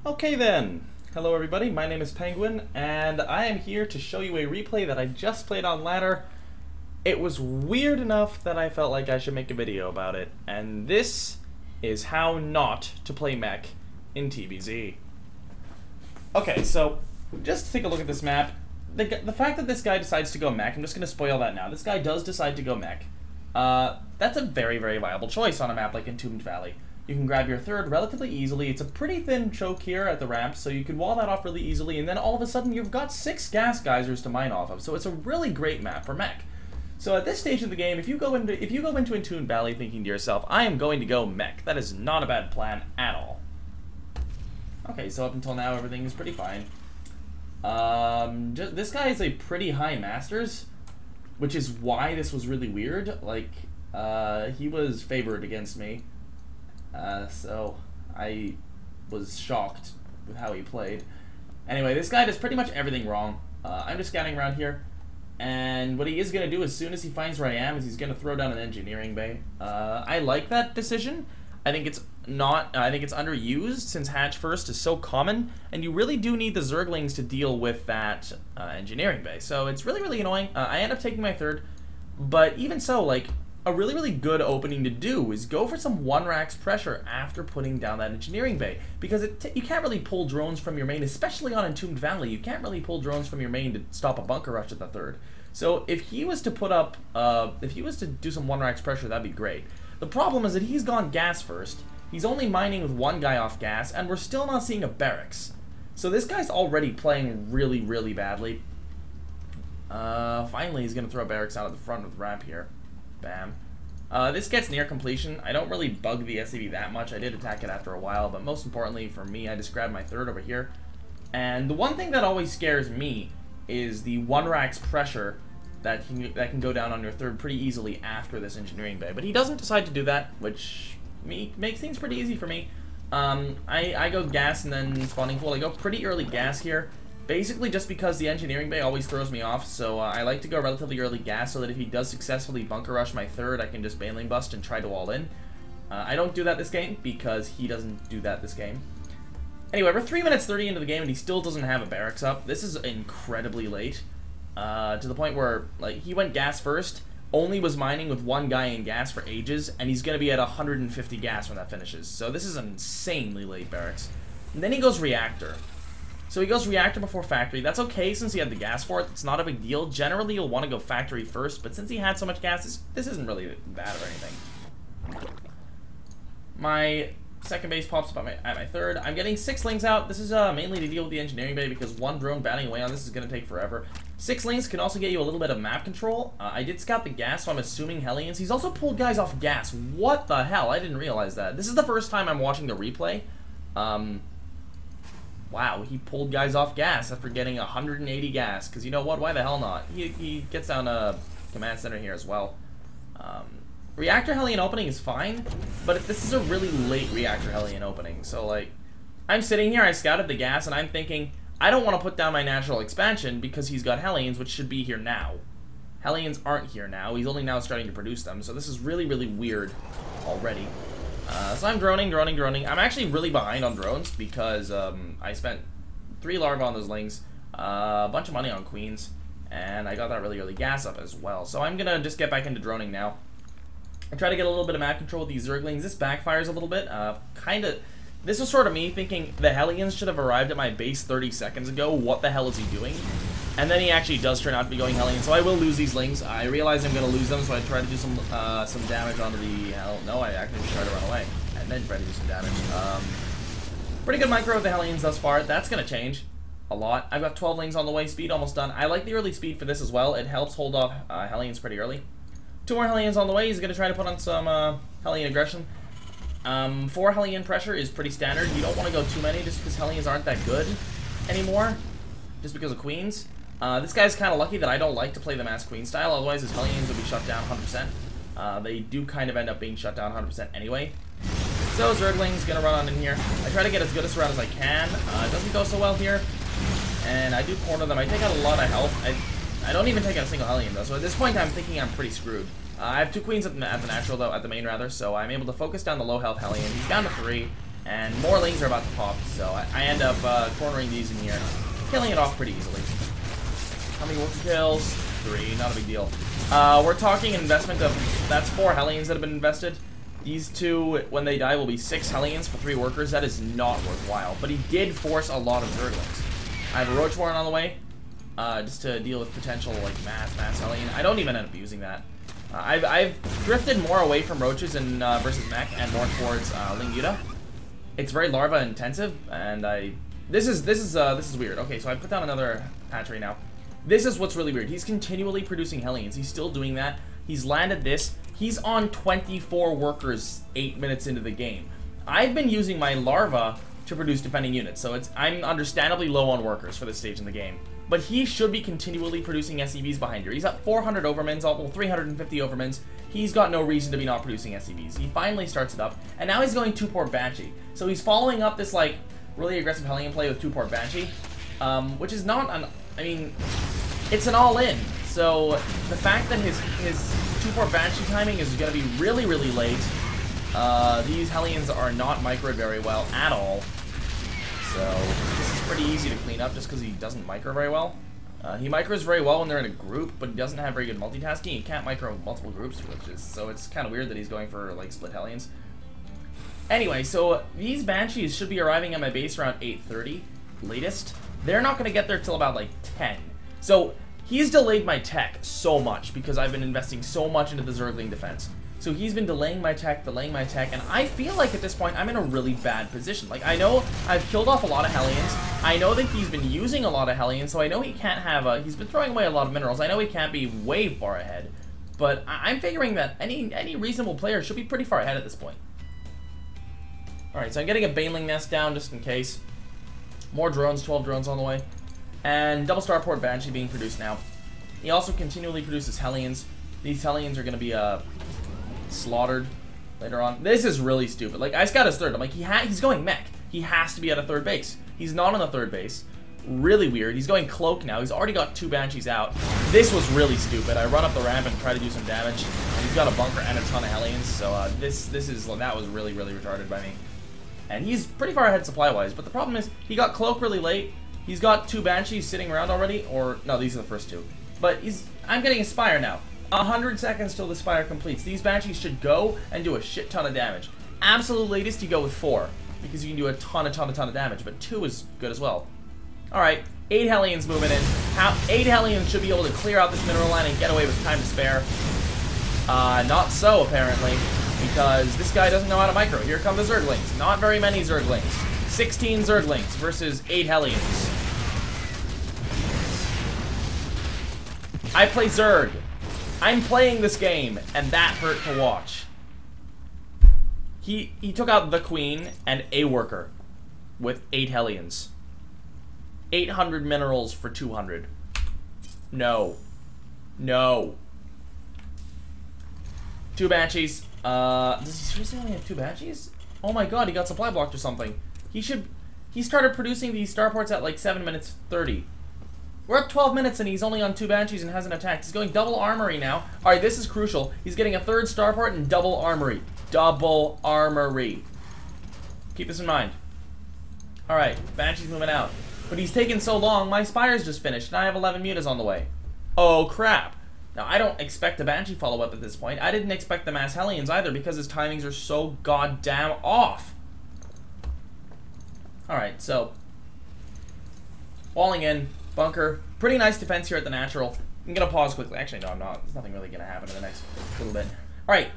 Okay then, hello everybody, my name is Penguin, and I am here to show you a replay that I just played on ladder. It was weird enough that I felt like I should make a video about it, and this is how not to play mech in TBZ. Okay, so just to take a look at this map, the fact that this guy decides to go mech, I'm just going to spoil that now. This guy does decide to go mech. That's a very, very viable choice on a map like Entombed Valley. You can grab your third relatively easily. It's a pretty thin choke here at the ramp, so you can wall that off really easily, and then all of a sudden you've got 6 gas geysers to mine off of, so it's a really great map for mech. So at this stage of the game, if you go into Entombed Valley thinking to yourself, I am going to go mech, that is not a bad plan at all. Okay, so up until now everything is pretty fine. This guy is a pretty high masters, which is why this was really weird. Like, he was favored against me. So I was shocked with how he played. Anyway, this guy does pretty much everything wrong. I'm just scouting around here, and what he is going to do as soon as he finds where I am is he's going to throw down an engineering bay. I like that decision. I think it's underused since hatch first is so common, and you really do need the Zerglings to deal with that engineering bay. So it's really, really annoying. I end up taking my third, but even so, like, a really, really good opening to do is go for some one-racks pressure after putting down that engineering bay, because you can't really pull drones from your main, especially on Entombed Valley. You can't really pull drones from your main to stop a bunker rush at the third. So if he was to put up, if he was to do some one-racks pressure, that'd be great. The problem is that he's gone gas first. He's only mining with one guy off gas, and we're still not seeing a barracks. So this guy's already playing really, really badly. Finally, he's gonna throw a barracks out of the front of the ramp here. Bam. This gets near completion. I don't really bug the SCV that much. I did attack it after a while, but most importantly for me, I just grabbed my third over here. And the one thing that always scares me is the one-racks pressure that can go down on your third pretty easily after this engineering bay. But he doesn't decide to do that, which makes things pretty easy for me. I go gas and then spawning pool. I go pretty early gas here. Basically just because the engineering bay always throws me off, so I like to go relatively early gas so that if he does successfully bunker rush my third, I can just baneling bust and try to wall in. I don't do that this game because he doesn't do that this game. Anyway, we're 3 minutes 30 into the game and he still doesn't have a barracks up. This is incredibly late, to the point where, like, he went gas first, only was mining with one guy in gas for ages, and he's going to be at 150 gas when that finishes. So this is an insanely late barracks. And then he goes reactor. So he goes reactor before factory. That's okay since he had the gas for it. It's not a big deal. Generally, you'll want to go factory first, but since he had so much gas, this isn't really bad or anything. My second base pops up at my third. I'm getting 6 lings out. This is mainly to deal with the engineering bay because one drone batting away on this is going to take forever. 6 lings can also get you a little bit of map control. I did scout the gas, so I'm assuming Hellions. He's also pulled guys off gas. What the hell? I didn't realize that. This is the first time I'm watching the replay. Wow, he pulled guys off gas after getting 180 gas, because you know what, why the hell not? He gets down a command center here as well. Reactor Hellion opening is fine, but this is a really late Reactor Hellion opening, so like, I'm sitting here, I scouted the gas, and I'm thinking, I don't want to put down my natural expansion because he's got Hellions, which should be here now. Hellions aren't here now, he's only now starting to produce them, so this is really, really weird already. So I'm droning. I'm actually really behind on drones because I spent 3 larvae on those lings, a bunch of money on queens, and I got that really early gas up as well. So I'm gonna just get back into droning now. I try to get a little bit of map control with these Zerglings. This backfires a little bit. This was sort of me thinking the Hellions should have arrived at my base 30 seconds ago. What the hell is he doing? And then he actually does turn out to be going Hellion, so I will lose these lings. I realize I'm going to lose them, so I try to do some damage onto the... No, I actually just try to run away. And then try to do some damage. Pretty good micro with the Hellions thus far. That's going to change a lot. I've got 12 lings on the way. Speed almost done. I like the early speed for this as well. It helps hold off Hellions pretty early. 2 more Hellions on the way. He's going to try to put on some Hellion aggression. 4 Hellion pressure is pretty standard. You don't want to go too many just because Hellions aren't that good anymore. Just because of queens. This guy's kind of lucky that I don't like to play the mass queen style, otherwise his Hellions would be shut down 100%. They do kind of end up being shut down 100% anyway. So Zergling's gonna run on in here. I try to get as good a surround as I can. It doesn't go so well here. And I do corner them. I take out a lot of health. I don't even take out a single Hellion though, so at this point I'm thinking I'm pretty screwed. I have 2 queens at the natural though, at the main rather, so I'm able to focus down the low health Hellion. He's down to 3, And more lanes are about to pop, so I end up cornering these in here, killing it off pretty easily. How many worker kills? 3, not a big deal. We're talking an investment of, that's 4 Hellions that have been invested. These 2, when they die, will be 6 Hellions for 3 workers. That is not worthwhile, but he did force a lot of Zerglings. I have a Roach Warren on the way, just to deal with potential, like, mass Hellion. I don't even end up using that. I've drifted more away from Roaches in versus Mech and more towards Ling Yuta. It's very larva intensive, and this is weird. Okay, so I put down another hatchery now. This is what's really weird. He's continually producing Hellions. He's still doing that. He's landed this. He's on 24 workers 8 minutes into the game. I've been using my larva to produce defending units, so I'm understandably low on workers for this stage in the game. But he should be continually producing SCVs behind here. He's at 400 overmins, well, 350 overmins. He's got no reason to be not producing SCVs. He finally starts it up, and now he's going 2-port Banshee. So he's following up this, like, really aggressive Hellion play with 2-port Banshee, which is not an, I mean, it's an all-in. So the fact that his 2-port Banshee timing is going to be really, really late. These Hellions are not microed very well at all. So this is pretty easy to clean up just because he doesn't micro very well. He micros very well when they're in a group, but he doesn't have very good multitasking. He can't micro multiple groups, so it's kind of weird that he's going for like split Hellions. Anyway, so these Banshees should be arriving at my base around 8:30 latest. They're not going to get there till about like 10. So he's delayed my tech so much because I've been investing so much into the Zergling defense. So he's been delaying my tech, and I feel like at this point I'm in a really bad position. Like, I know I've killed off a lot of Hellions. I know that he's been using a lot of Hellions, so I know he can't have he's been throwing away a lot of minerals. I know he can't be way far ahead, but I'm figuring that any reasonable player should be pretty far ahead at this point. Alright, so I'm getting a Baneling Nest down just in case. More drones, 12 drones on the way. And double starport Banshee being produced now. He also continually produces Hellions. These Hellions are going to be slaughtered later on. This is really stupid. Like, I scout his third. I'm like, he's going Mech. He has to be at a third base. He's not on the third base. Really weird. He's going Cloak now. He's already got 2 Banshees out. This was really stupid. I run up the ramp and try to do some damage. And he's got a bunker and a ton of Hellions. So that was really, really retarded by me. And he's pretty far ahead supply-wise. But the problem is, he got Cloak really late. He's got 2 Banshees sitting around already. Or, no, these are the first 2. But I'm getting a Spire now. 100 seconds till the Spire completes. These Banshees should go and do a shit ton of damage. Absolute latest, you go with 4. Because you can do a ton of damage. But 2 is good as well. Alright, 8 Hellions moving in. 8 Hellions should be able to clear out this mineral line and get away with time to spare. Not so, apparently. Because this guy doesn't know how to micro. Here come the Zerglings. Not very many Zerglings. 16 Zerglings versus 8 Hellions. I play Zerg. I'm playing this game, and that hurt to watch. He took out the Queen and a worker with 8 Hellions. 800 minerals for 200. No. No. 2 Banshees. Does he seriously only have 2 Banshees? Oh my god, he got supply blocked or something. He started producing these starports at like 7 minutes 30. We're at 12 minutes and he's only on 2 Banshees and hasn't attacked. He's going double armory now. Alright, this is crucial. He's getting a 3rd starport and double armory. Double armory. Keep this in mind. Alright, Banshee's moving out. But he's taken so long, my Spire's just finished, and I have 11 mutas on the way. Oh, crap. Now, I don't expect a Banshee follow-up at this point. I didn't expect the mass Hellions either, because his timings are so goddamn off. Alright, so. Walling in. Bunker. Pretty nice defense here at the natural. I'm gonna pause quickly. Actually, no, I'm not. There's nothing really gonna happen in the next little bit. Alright.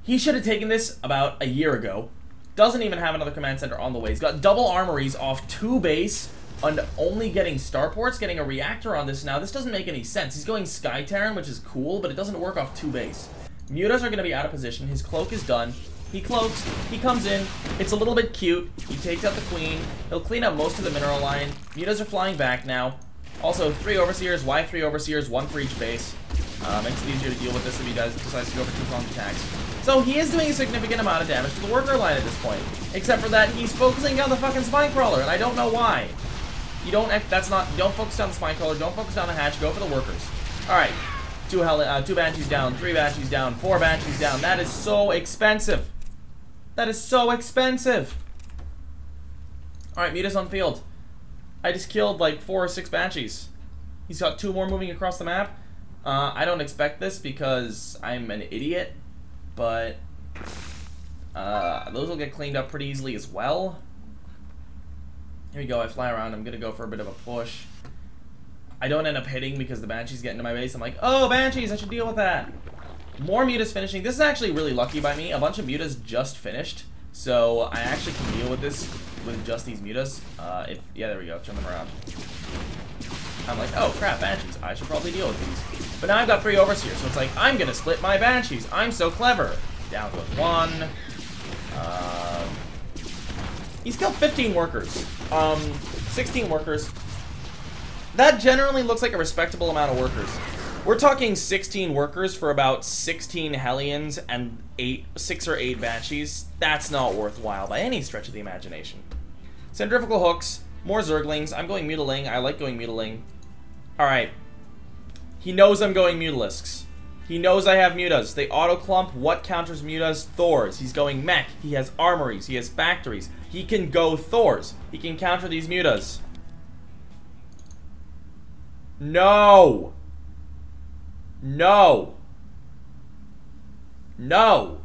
He should have taken this about a year ago. Doesn't even have another command center on the way. He's got double armories off 2 base. And only getting starports, getting a reactor on this now. This doesn't make any sense. He's going Sky Terran, which is cool, but it doesn't work off 2 base. Mutas are going to be out of position. His cloak is done. He cloaks. He comes in. It's a little bit cute. He takes out the Queen. He'll clean up most of the mineral line. Mutas are flying back now. Also, 3 Overseers. Why 3 Overseers? 1 for each base. Makes it easier to deal with this if he decides to go for 2 pronged attacks. So he is doing a significant amount of damage to the worker line at this point. Except for that, he's focusing down the fucking Spine Crawler, and I don't know why. You don't focus down the Spine Crawler, don't focus down the hatch, go for the workers. Alright, 2 Banshees down, 3 Banshees down, 4 Banshees down. That is so expensive. That is so expensive. Alright, Muta's on field. I just killed like 4 or 6 Banshees. He's got 2 more moving across the map. I don't expect this because I'm an idiot, but those will get cleaned up pretty easily as well. Here we go, I fly around. I'm gonna go for a bit of a push. I don't end up hitting because the Banshees get into my base. I'm like, oh, Banshees, I should deal with that. More Mutas finishing. This is actually really lucky by me. A bunch of Mutas just finished, so I actually can deal with this with just these Mutas. Yeah, there we go. Turn them around. I'm like, oh crap, Banshees. I should probably deal with these. But now I've got 3 Overseers, so it's like, I'm gonna split my Banshees. I'm so clever. Down with 1. He's killed 15 workers. 16 workers. That generally looks like a respectable amount of workers. We're talking 16 workers for about 16 Hellions and 6 or 8 Banshees. That's not worthwhile by any stretch of the imagination. Centrifugal hooks, more Zerglings. I'm going Mutiling. I like going Mutiling. Alright. He knows I'm going Mutalisks. He knows I have Mutas. They auto-clump. What counters Mutas? Thors. He's going Mech. He has Armories. He has Factories. He can go Thors. He can counter these Mutas. No! No! No!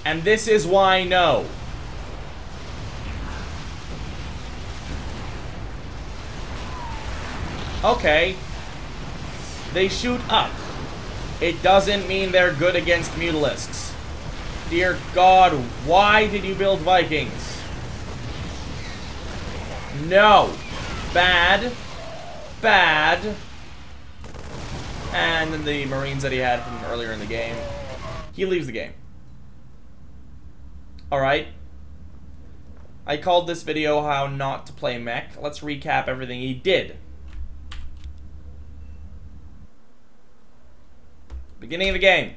And this is why no. Okay. They shoot up. It doesn't mean they're good against Mutalisks. Dear God, why did you build Vikings? No. Bad. Bad. And then the Marines that he had from earlier in the game. He leaves the game. Alright. I called this video how not to play mech. Let's recap everything he did. Beginning of the game.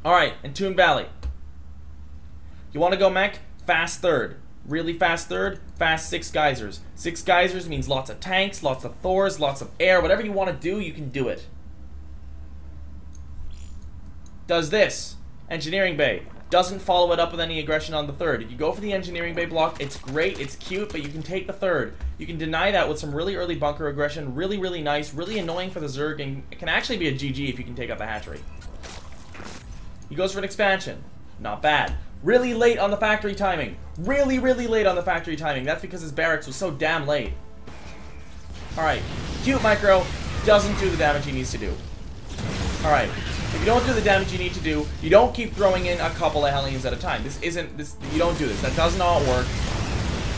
Alright, Entombed Valley. You want to go mech? Fast third. Really fast third, fast 6 geysers. 6 geysers means lots of tanks, lots of Thors, lots of air. Whatever you want to do, you can do it. Does this. Engineering Bay. Doesn't follow it up with any aggression on the third. If you go for the Engineering Bay block, it's great, it's cute, but you can take the third. You can deny that with some really early bunker aggression. Really, really nice, really annoying for the Zerg, and it can actually be a GG if you can take out the hatchery. He goes for an expansion. Not bad. Really late on the factory timing. Really, really late on the factory timing. That's because his barracks was so damn late. Alright. Cute micro. Doesn't do the damage he needs to do. Alright. If you don't do the damage you need to do, you don't keep throwing in a couple of Hellions at a time. This isn't... You don't do this. That does not work.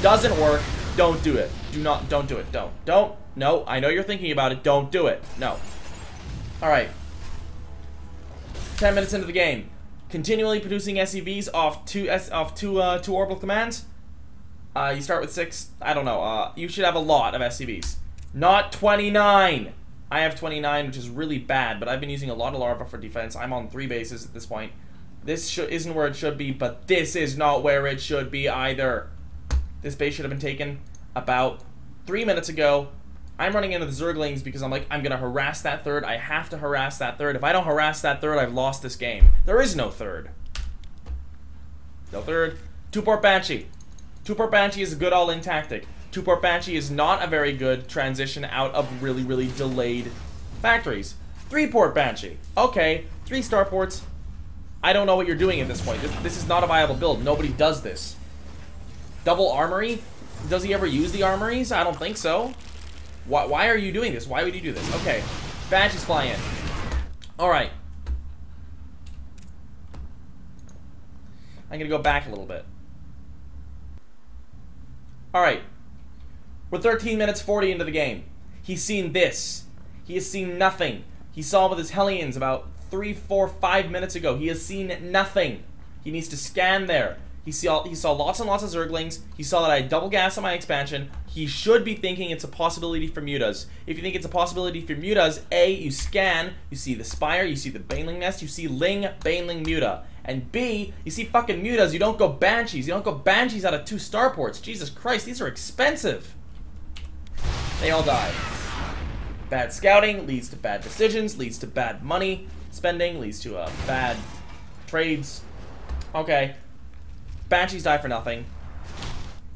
Doesn't work. Don't do it. Don't do it. Don't. No. I know you're thinking about it. Don't do it. No. Alright. 10 minutes into the game. Continually producing SCVs off two orbital commands. You start with 6. I don't know. You should have a lot of SCVs. Not 29. I have 29, which is really bad. But I've been using a lot of larva for defense. I'm on 3 bases at this point. This isn't where it should be, but this is not where it should be either. This base should have been taken about 3 minutes ago. I'm running into the Zerglings because I'm like, I'm going to harass that third. I have to harass that third. If I don't harass that third, I've lost this game. There is no third. No third. 2-port Banshee. 2-port Banshee is a good all-in tactic. 2-port Banshee is not a very good transition out of really, really delayed factories. 3-port Banshee. Okay, 3 starports. I don't know what you're doing at this point. This is not a viable build. Nobody does this. Double armory? Does he ever use the armories? I don't think so. Why are you doing this? Why would you do this? Okay. Banshees fly in. Alright. I'm gonna go back a little bit. Alright. We're 13 minutes 40 into the game. He's seen this. He has seen nothing. He saw with his Hellions about 3, 4, 5 minutes ago. He has seen nothing. He needs to scan there. He saw lots and lots of Zerglings. He saw that I had double gas on my expansion. He should be thinking it's a possibility for Mutas. If you think it's a possibility for Mutas, A, you scan, you see the Spire, you see the Baneling Nest, you see Ling, Baneling, Muta. And B, you see fucking Mutas, you don't go Banshees. You don't go Banshees out of 2 starports. Jesus Christ, these are expensive. They all die. Bad scouting leads to bad decisions, leads to bad money spending, leads to bad trades. Okay. Banshees die for nothing.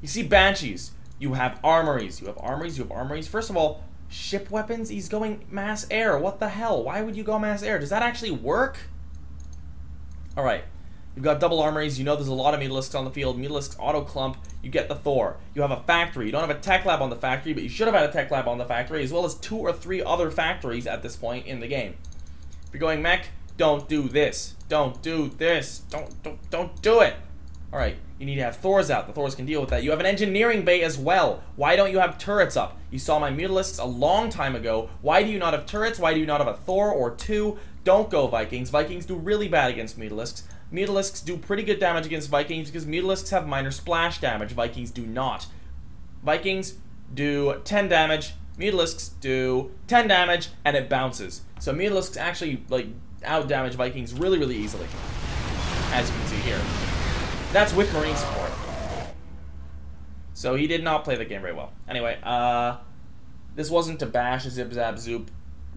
You see Banshees. You have armories. You have armories. You have armories. First of all, ship weapons. He's going mass air. What the hell? Why would you go mass air? Does that actually work? Alright. You've got double armories. You know there's a lot of Mutalisks on the field. Mutalisks auto clump. You get the Thor. You have a factory. You don't have a tech lab on the factory, but you should have had a tech lab on the factory, as well as 2 or 3 other factories at this point in the game. If you're going mech, don't do this. Don't do this. Don't do it. Alright, you need to have Thors out. The Thors can deal with that. You have an engineering bay as well. Why don't you have turrets up? You saw my Mutalisks a long time ago. Why do you not have turrets? Why do you not have a Thor or 2? Don't go Vikings. Vikings do really bad against Mutalisks. Mutalisks do pretty good damage against Vikings because Mutalisks have minor splash damage. Vikings do not. Vikings do 10 damage. Mutalisks do 10 damage, and it bounces. So Mutalisks actually, like, out-damage Vikings really, really easily. As you can see here. That's with Marine support. So he did not play the game very well. Anyway, this wasn't to bash ZipZapZup.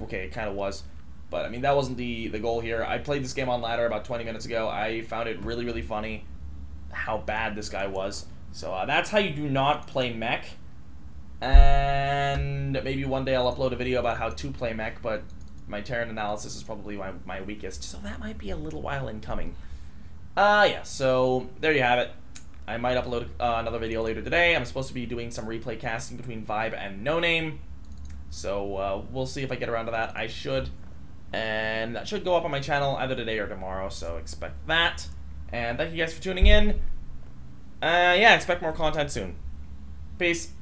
Okay, it kind of was. But, I mean, that wasn't the goal here. I played this game on ladder about 20 minutes ago. I found it really, really funny how bad this guy was. So, that's how you do not play mech. And maybe one day I'll upload a video about how to play mech, but my Terran analysis is probably my weakest. So that might be a little while in coming. Yeah, so there you have it. I might upload another video later today. I'm supposed to be doing some replay casting between Vibe and No Name. So, we'll see if I get around to that. I should. And that should go up on my channel either today or tomorrow, so expect that. And thank you guys for tuning in. Yeah, expect more content soon. Peace.